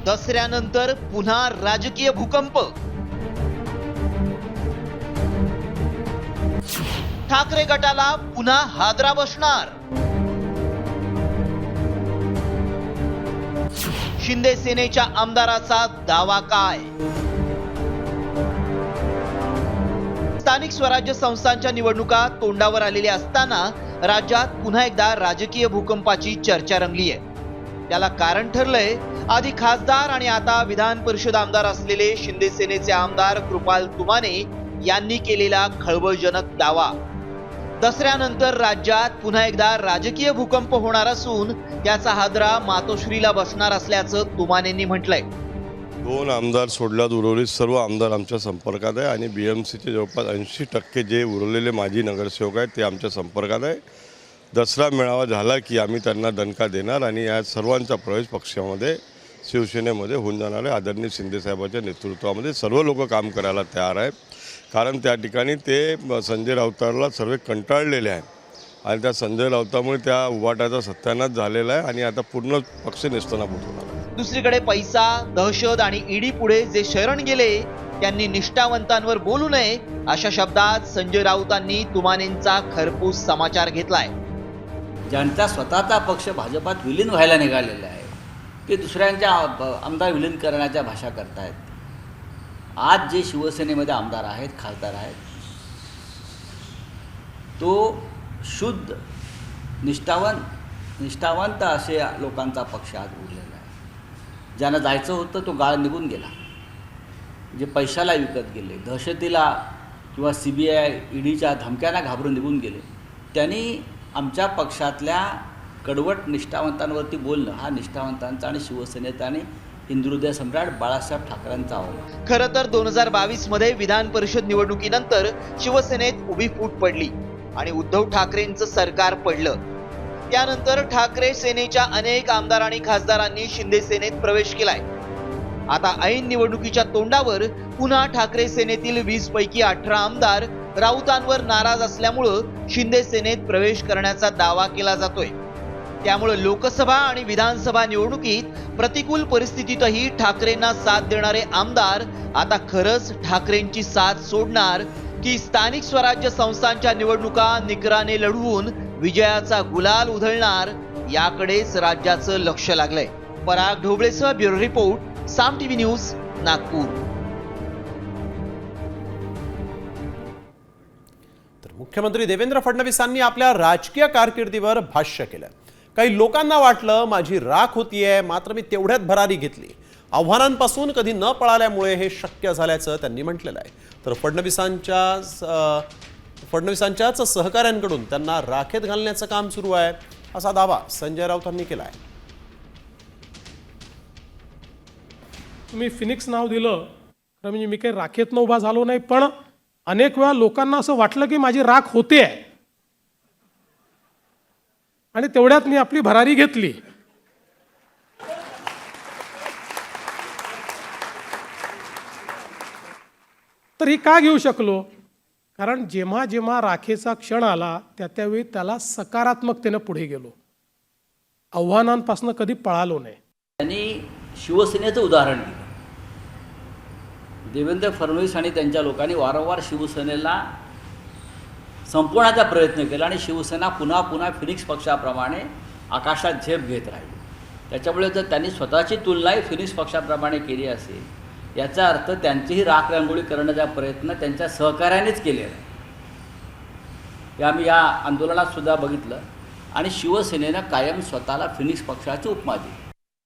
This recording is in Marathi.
दसऱ्यानंतर पुन्हा राजकीय भूकंप. ठाकरे गटाला पुन्हा हादरा बसणार. शिंदे सेनेच्या आमदाराचा दावा काय? स्थानिक स्वराज्य संस्थांच्या निवडणुका तोंडावर आलेल्या असताना राज्यात पुन्हा एकदा राजकीय भूकंपाची चर्चा रंगली आहे. त्याला कारण ठरलंय आधी खासदार आणि आता विधान परिषद आमदार असलेले शिंदे सेनेचे आमदार कृपाल तुमाने यांनी केलेला खळबळजनक दावा. दसऱ्यानंतर राज्यात पुन्हा एकदा राजकीय भूकंप होणार असून त्याचा हादरा मातोश्रीला बसणार असल्याचं तुमानेंनी म्हटलंय. 2 आमदार सोडल्यात उर्वरित सर्व आमदार आमच्या संपर्कात आहे आणि BMCचे जवळपास 80% जे उरलेले माजी नगरसेवक आहेत ते आमच्या संपर्कात आहे. दसरा मेळावा झाला की आम्ही त्यांना दणका देणार आणि या सर्वांचा प्रवेश पक्षामध्ये शिवसेनेमध्ये होऊन जाणार आहे. आदरणीय शिंदेसाहेबांच्या नेतृत्वामध्ये सर्व लोक काम करायला तयार आहेत. कारण त्या ठिकाणी ते संजय राऊतांना सर्व कंटाळलेले आहे आणि त्या संजय राऊतांमुळे त्या उभाटाचा सत्यानाश झालेला आहे आणि आता पूर्ण पक्ष नेस्तनाबूत होणार आहे. दुसरीकडे पैसा, दहशत आणि ईडी पुढे जे शरण गेले त्यांनी निष्ठावंतांवर बोलू नये अशा शब्दात संजय राऊतांनी तुमानेंचा खरपूस समाचार घेतलाय. ज्यांचा स्वतःचा पक्ष भाजपात विलीन व्हायला निघालेला आहे ते दुसऱ्यांच्या आमदार विलीन करण्याच्या भाषा करतायत. आज जे शिवसेनेमध्ये आमदार आहेत, खासदार आहेत, तो शुद्ध निष्ठावंत असे लोकांचा पक्ष आज उरलेला आहे. ज्यांना जायचं होतं तो गाळ निघून गेला. जे पैशाला विकत गेले, दहशतीला किंवा CBI ईडीच्या धमक्यांना घाबरून निघून गेले, त्यांनी आमच्या पक्षातल्या कडवट निष्ठावंतांवरती बोलणं हा निष्ठावंतांचा आणि शिवसेनेचा आणि हिंदुहृदय सम्राट बाळासाहेब ठाकरेंचा आव्हान. खरं तर 2022 मध्ये विधान परिषद निवडणुकीनंतर शिवसेनेत उभी फूट पडली आणि उद्धव ठाकरेंचं सरकार पडलं. त्यानंतर ठाकरे सेनेच्या अनेक आमदार आणि खासदारांनी शिंदे सेनेत प्रवेश केलाय. आता ऐन निवडणुकीच्या तोंडावर पुन्हा ठाकरे सेनेतील 20 पैकी 18 आमदार राऊतांवर नाराज असल्यामुळं शिंदे सेनेत प्रवेश करण्याचा दावा केला जातोय. त्यामुळे लोकसभा आणि विधानसभा निवडणुकीत प्रतिकूल परिस्थितीतही ठाकरेंना साथ देणारे आमदार आता खरंच ठाकरेंची साथ सोडणार की स्थानिक स्वराज्य संस्थांच्या निवडणुका निकराने लढवून विजयाचा गुलाल उधळणार याकडेच राज्याचं लक्ष लागलंय. पराग ढोबळेसह ब्युरो रिपोर्ट, साम TV न्यूज, नागपूर. मुख्यमंत्री देवेंद्र फडणवीसांनी आपल्या राजकीय कारकिर्दीवर भाष्य केलं. काही लोकांना वाटलं माझी राख होतीये, मात्र मी तेवढ्यात भरारी घेतली. आव्हानांपासून कधी न पळाल्यामुळे हे शक्य झाल्याचं त्यांनी म्हटलेलं आहे. तर फडणवीसांच्याच सहकाऱ्यांकडून त्यांना राखेत घालण्याचं काम सुरू आहे असा दावा संजय राऊतांनी केला आहे. तुम्ही फिनिक्स नाव दिलं तर म्हणजे मी काही राखेतनं उभा झालो नाही, पण अनेक वेळा लोकांना असं वाटलं की माझी राख होते आहे आणि तेवढ्यात मी आपली भरारी घेतली. तर ही का घेऊ शकलो? कारण जेव्हा जेव्हा राखेचा क्षण आला त्यावेळी त्याला सकारात्मकतेनं पुढे गेलो, आव्हानांपासून कधी पळालो नाही. त्यांनी शिवसेनेचं उदाहरण दिलं. देवेंद्र फडणवीस आणि त्यांच्या लोकांनी वारंवार शिवसेनेला संपवण्याचा प्रयत्न केला आणि शिवसेना पुन्हा पुन्हा फिनिक्स पक्षाप्रमाणे आकाशात झेप घेत राहिली. त्याच्यामुळे जर त्यांनी स्वतःची तुलनाही फिनिक्स पक्षाप्रमाणे केली असेल याचा अर्थ त्यांचीही राख रांगोळी करण्याचा प्रयत्न त्यांच्या सहकार्यानेच केलेला आहे. हे आम्ही या आंदोलनात सुद्धा बघितलं आणि शिवसेनेनं कायम स्वतःला फिनिक्स पक्षाची उपमा दिली.